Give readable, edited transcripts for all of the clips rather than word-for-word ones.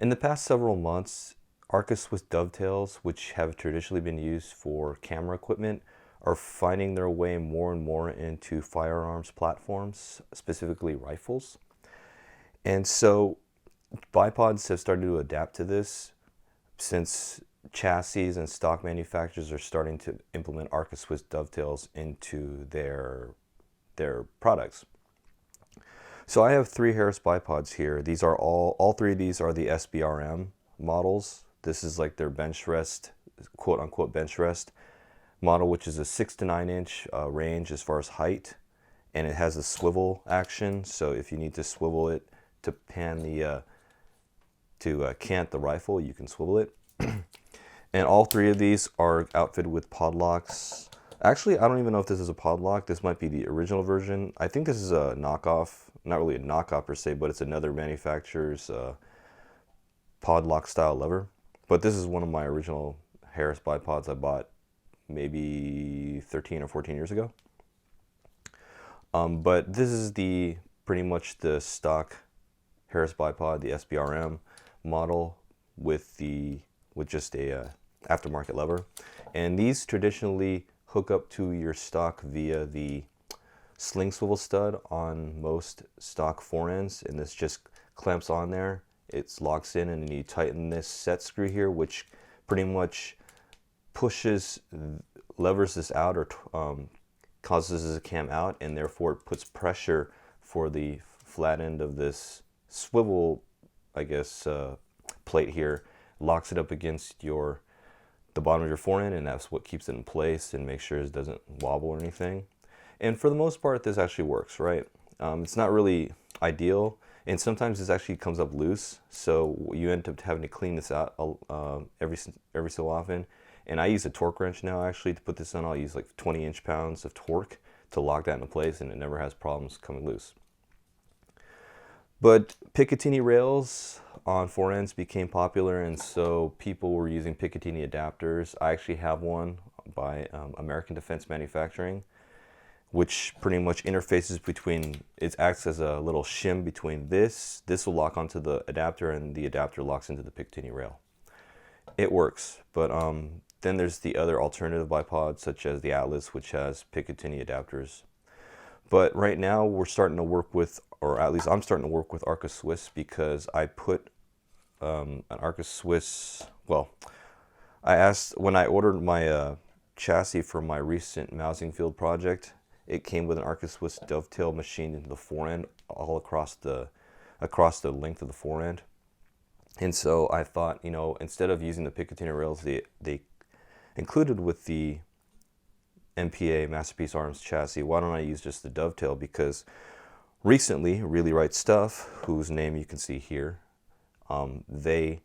In the past several months, Arca-Swiss dovetails, which have traditionally been used for camera equipment, are finding their way more and more into firearms platforms, specifically rifles. And so bipods have started to adapt to this since chassis and stock manufacturers are starting to implement Arca-Swiss dovetails into their products. So I have three Harris bipods here. These are all three of these are the S-BRM models. This is like their bench rest, quote unquote bench rest model, which is a 6 to 9 inch range as far as height, and it has a swivel action. So if you need to swivel it to pan the cant the rifle, you can swivel it. And all three of these are outfitted with pod locks. Actually, I don't even know if this is a pod lock. This might be the original version. I think this is a knockoff. Not really a knockoff per se, but it's another manufacturer's pod lock style lever. But this is one of my original Harris bipods I bought maybe 13 or 14 years ago. But this is pretty much the stock Harris bipod, the S-BRM model with just a aftermarket lever. And these traditionally hook up to your stock via the sling swivel stud on most stock forends, and this just clamps on there. It locks in, and then you tighten this set screw here, which pretty much levers this out, or causes this to cam out, and therefore it puts pressure for the flat end of this swivel, I guess, plate here, locks it up against the bottom of your forend, and that's what keeps it in place and makes sure it doesn't wobble or anything. And for the most part, this actually works, right? It's not really ideal, and sometimes this actually comes up loose, so you end up having to clean this out every so often. And I use a torque wrench now actually to put this on. I'll use like 20 inch-pounds of torque to lock that into place, and it never has problems coming loose. But Picatinny rails on forends became popular, and so people were using Picatinny adapters. I actually have one by American Defense Manufacturing, which pretty much interfaces between, it acts as a little shim between this will lock onto the adapter, and the adapter locks into the Picatinny rail. It works, but then there's the other alternative bipods, such as the Atlas, which has Picatinny adapters. But right now we're starting to work with, or at least I'm starting to work with Arca-Swiss, because I put an Arca-Swiss, well, I asked, when I ordered my chassis for my recent Mousing Field project, it came with an Arca-Swiss dovetail machined into the forend all across the length of the forend. And so I thought, instead of using the Picatinny rails they included with the MPA Masterpiece Arms chassis, why don't I use just the dovetail? Because recently, Really Right Stuff, whose name you can see here, they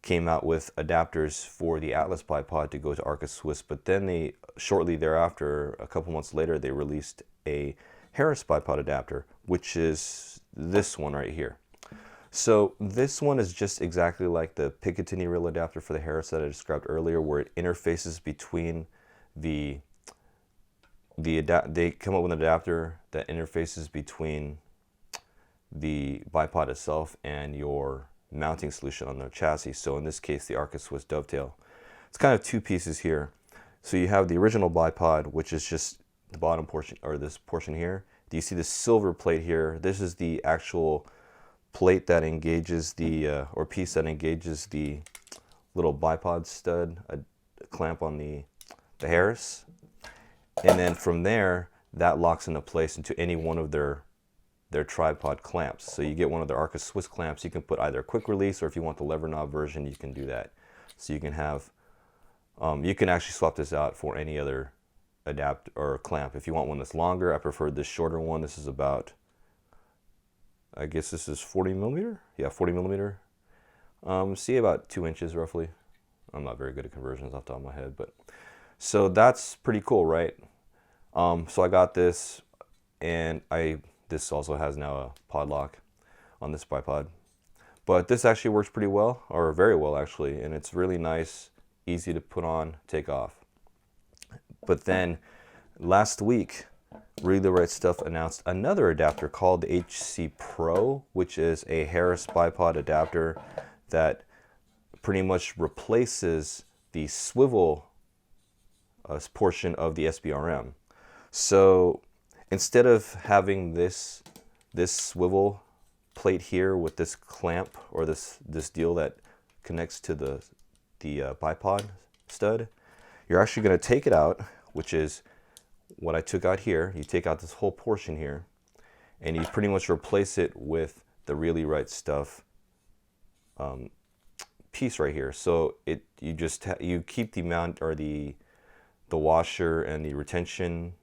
came out with adapters for the Atlas bipod to go to Arca-Swiss, but then shortly thereafter, a couple months later, they released a Harris bipod adapter, which is this one right here. So this one is just exactly like the Picatinny rail adapter for the Harris that I described earlier, where it interfaces between they come up with an adapter that interfaces between the bipod itself and your mounting solution on the chassis. So in this case, the Arca-Swiss dovetail. It's kind of two pieces here. So you have the original bipod, which is just the bottom portion, or this portion here. Do you see the silver plate here? This is the actual plate that engages or piece that engages the little bipod stud, a clamp on the Harris. And then from there, that locks into place into any one of their tripod clamps. So you get one of their Arca-Swiss clamps, you can put either a quick release, or if you want the lever knob version, you can do that. So you can have, you can actually swap this out for any other adapt or clamp. If you want one that's longer, I prefer this shorter one. This is about, I guess this is 40 millimeter? Yeah, 40 millimeter. See, about 2 inches roughly. I'm not very good at conversions off the top of my head, but so that's pretty cool, right? So I got this, and this also has now a pod lock on this bipod. But this actually works pretty well, or very well actually, and it's really nice, easy to put on, take off. But then last week, Really Right Stuff announced another adapter called the HC Pro, which is a Harris bipod adapter that pretty much replaces the swivel portion of the SBRM. So instead of having this swivel plate here with this clamp or this deal that connects to the bipod stud, you're actually going to take it out, which is what I took out here. You take out this whole portion here, and you pretty much replace it with the Really Right Stuff piece right here. So you keep the mount or the washer and the retention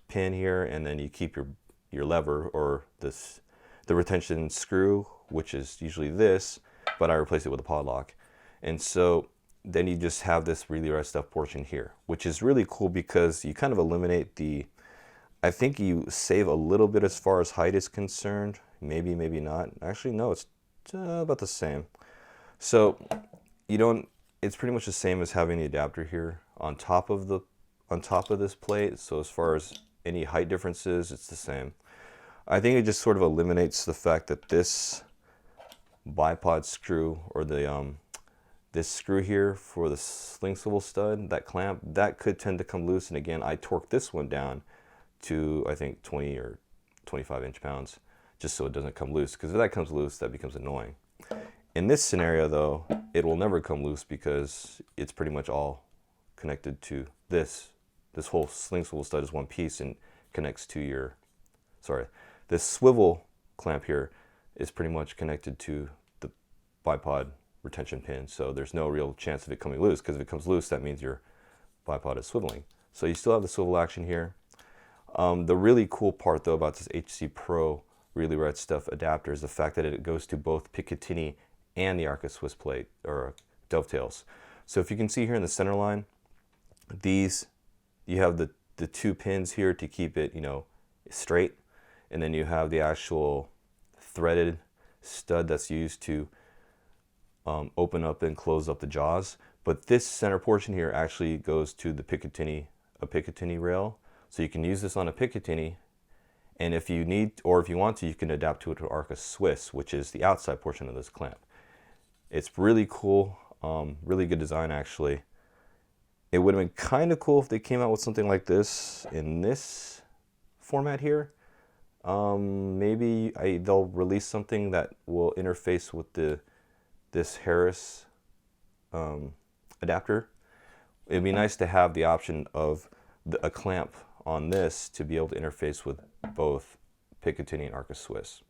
pin here, and then you keep your lever or the retention screw, which is usually this, but I replace it with a pod lock. And so then you just have this Really Right Stuff portion here, which is really cool because you kind of eliminate I think you save a little bit as far as height is concerned. Maybe not. Actually, no, it's about the same. So it's pretty much the same as having the adapter here on top of this plate. So as far as any height differences, it's the same. I think it just sort of eliminates the fact that this bipod screw or this screw here for the sling swivel stud, that clamp, that could tend to come loose. And again, I torqued this one down to, I think, 20 or 25 inch-pounds, just so it doesn't come loose. Because if that comes loose, that becomes annoying. In this scenario, though, it will never come loose because it's pretty much all connected to this. This whole sling swivel stud is one piece and connects to this swivel clamp here is pretty much connected to the bipod retention pin. So there's no real chance of it coming loose, because if it comes loose, that means your bipod is swiveling. So you still have the swivel action here. The really cool part, though, about this HC Pro Really Right Stuff adapter is the fact that it goes to both Picatinny and the Arca-Swiss plate or dovetails. So if you can see here in the center line, you have the two pins here to keep it, straight, and then you have the actual threaded stud that's used to open up and close up the jaws. But this center portion here actually goes to the Picatinny rail. So you can use this on a Picatinny, and if you need, or if you want to, you can adapt to it to Arca-Swiss, which is the outside portion of this clamp. It's really cool, really good design actually. It would have been kind of cool if they came out with something like this in this format here. Maybe they'll release something that will interface with this Harris adapter. It'd be nice to have the option of a clamp on this to be able to interface with both Picatinny and Arca-Swiss.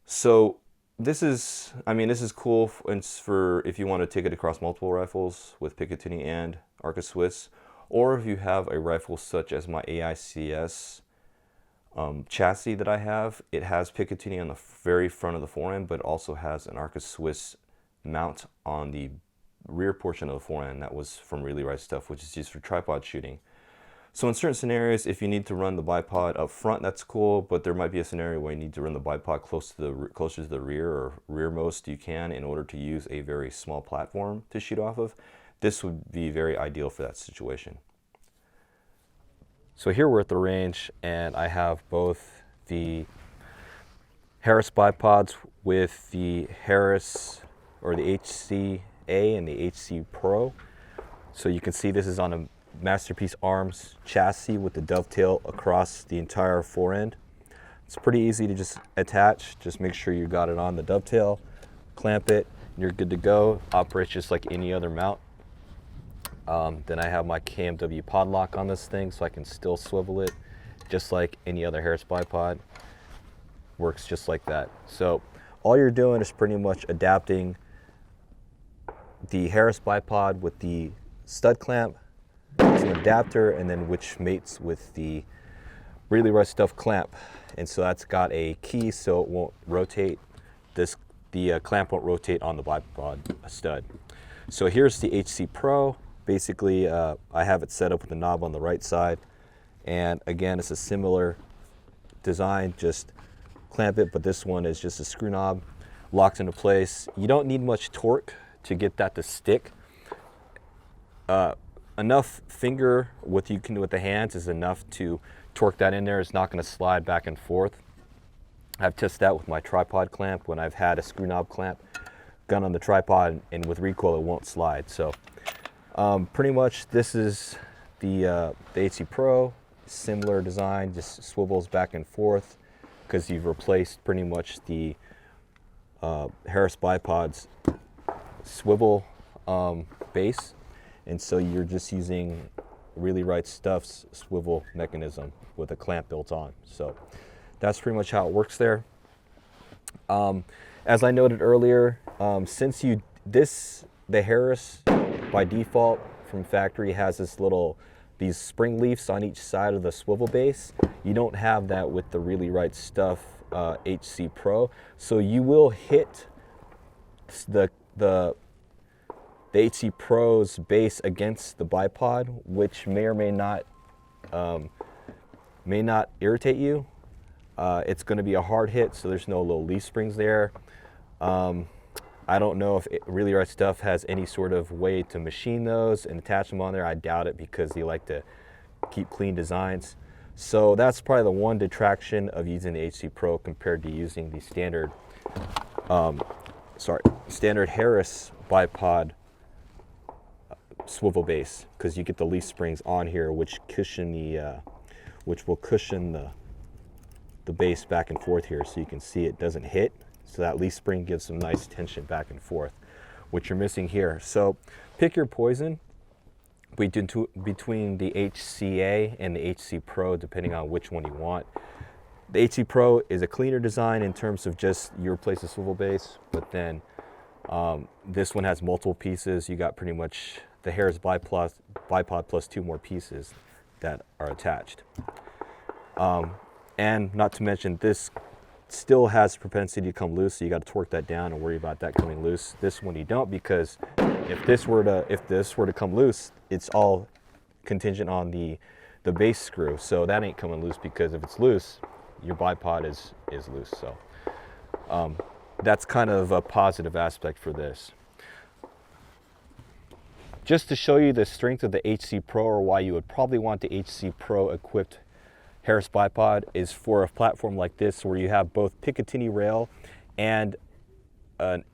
So this is cool for if you want to take it across multiple rifles with Picatinny and Arca-Swiss, or if you have a rifle such as my AICS chassis that I have. It has Picatinny on the very front of the forend, but also has an Arca-Swiss mount on the rear portion of the forend that was from Really Right Stuff, which is used for tripod shooting. So in certain scenarios, if you need to run the bipod up front, that's cool, but there might be a scenario where you need to run the bipod closer to the rear or rearmost you can in order to use a very small platform to shoot off of. This would be very ideal for that situation. So here we're at the range, and I have both the Harris bipods with the Harris or the HCA and the HC Pro. So you can see this is on a Masterpiece Arms chassis with the dovetail across the entire forend. It's pretty easy to just attach. Just make sure you got it on the dovetail, clamp it, and you're good to go. Operates just like any other mount. Then I have my KMW pod lock on this thing, so I can still swivel it just like any other Harris bipod. Works just like that. So all you're doing is pretty much adapting the Harris bipod with the stud clamp, an adapter, and then which mates with the Really Right Stuff clamp. And so that's got a key so it won't rotate. The clamp won't rotate on the bipod stud. So here's the HC Pro. Basically, I have it set up with the knob on the right side. And again, it's a similar design, just clamp it, but this one is just a screw knob, locked into place. You don't need much torque to get that to stick. Enough finger, what you can do with the hands is enough to torque that in there. It's not going to slide back and forth. I've tested that with my tripod clamp when I've had a screw knob clamp. gun on the tripod, and with recoil it won't slide. So pretty much this is the HC Pro, similar design, just swivels back and forth because you've replaced pretty much the Harris Bipod's swivel base, and so you're just using Really Right Stuff's swivel mechanism with a clamp built on. So that's pretty much how it works there. As I noted earlier, since the Harris by default from factory has these spring leaves on each side of the swivel base, you don't have that with the Really Right Stuff HC Pro. So you will hit the HC Pro's base against the bipod, which may or may not irritate you. It's going to be a hard hit, so there's no little leaf springs there. I don't know if Really Right Stuff has any sort of way to machine those and attach them on there. I doubt it because they like to keep clean designs. So that's probably the one detraction of using the HC Pro compared to using the standard Harris Bipod swivel base, because you get the leaf springs on here which will cushion the base back and forth here, so you can see it doesn't hit. So that leaf spring gives some nice tension back and forth, which you're missing here. So pick your poison between the HCA and the HC Pro, depending on which one you want. The HC Pro is a cleaner design in terms of just you replace the swivel base, but then this one has multiple pieces. You got pretty much the Harris Bipod plus 2 more pieces that are attached. And not to mention, this still has propensity to come loose, so you got to torque that down and worry about that coming loose. This one you don't, because if this were to come loose, it's all contingent on the base screw. So that ain't coming loose, because if it's loose, your bipod is loose. So that's kind of a positive aspect for this. Just to show you the strength of the HC Pro, or why you would probably want the HC Pro equipped Harris Bipod, is for a platform like this where you have both Picatinny rail and an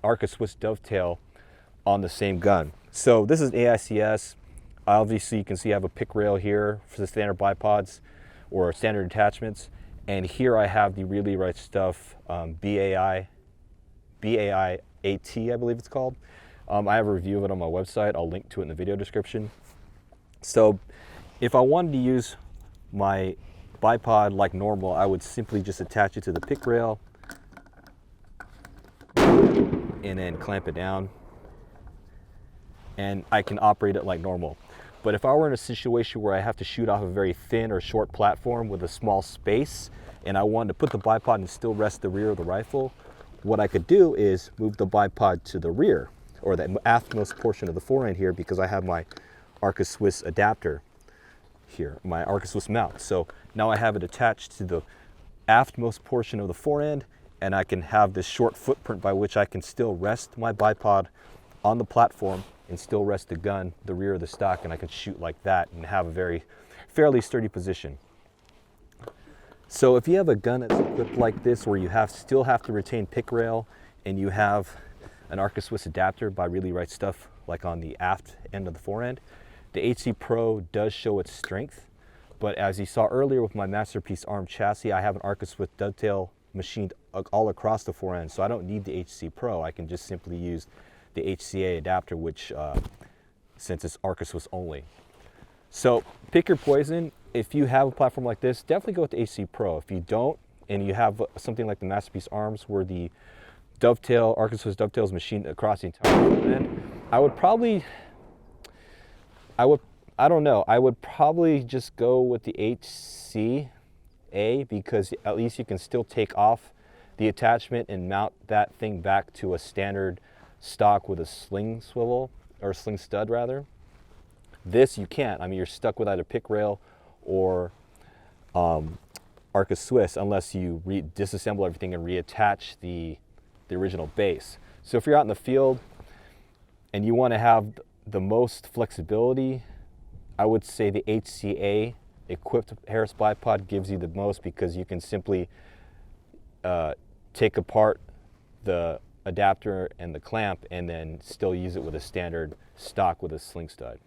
Arca-Swiss dovetail on the same gun. So this is AICS. Obviously you can see I have a pick rail here for the standard bipods or standard attachments, and here I have the Really Right Stuff BAI AT, I believe it's called. I have a review of it on my website. I'll link to it in the video description. So if I wanted to use my bipod like normal, I would simply just attach it to the pick rail and then clamp it down, and I can operate it like normal. But if I were in a situation where I have to shoot off a very thin or short platform with a small space, and I wanted to put the bipod and still rest the rear of the rifle, what I could do is move the bipod to the rear, or the aftmost portion of the forend here, because I have my Arca-Swiss adapter here, my Arca-Swiss mount. So now I have it attached to the aftmost portion of the forend, and I can have this short footprint by which I can still rest my bipod on the platform and still rest the gun, the rear of the stock, and I can shoot like that and have a fairly sturdy position. So if you have a gun that's equipped like this, where you still have to retain pick rail, and you have an Arca-Swiss adapter by Really Right Stuff, like on the aft end of the forend, the HC Pro does show its strength. But as you saw earlier with my Masterpiece arm chassis, I have an Arca-Swiss dovetail machined all across the forend, so I don't need the HC Pro. I can just simply use the HCA adapter, which since it's Arca-Swiss only. So pick your poison. If you have a platform like this, definitely go with the HC Pro. If you don't, and you have something like the Masterpiece arms where the dovetail, Arca-Swiss dovetail is machined across the entire forend, I would probably just go with the HCA, because at least you can still take off the attachment and mount that thing back to a standard stock with a sling swivel, or sling stud rather. This you can't. I mean, you're stuck with either pick rail or Arca-Swiss, unless you disassemble everything and reattach the original base. So if you're out in the field and you want to have the most flexibility, I would say the HCA equipped Harris Bipod gives you the most, because you can simply take apart the adapter and the clamp, and then still use it with a standard stock with a sling stud.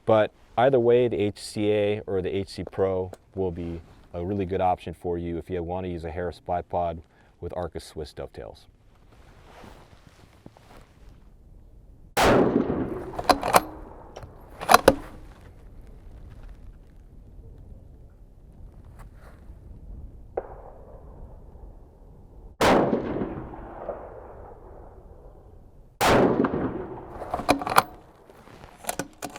But either way, the HCA or the HC Pro will be a really good option for you if you want to use a Harris Bipod with Arca-Swiss dovetails.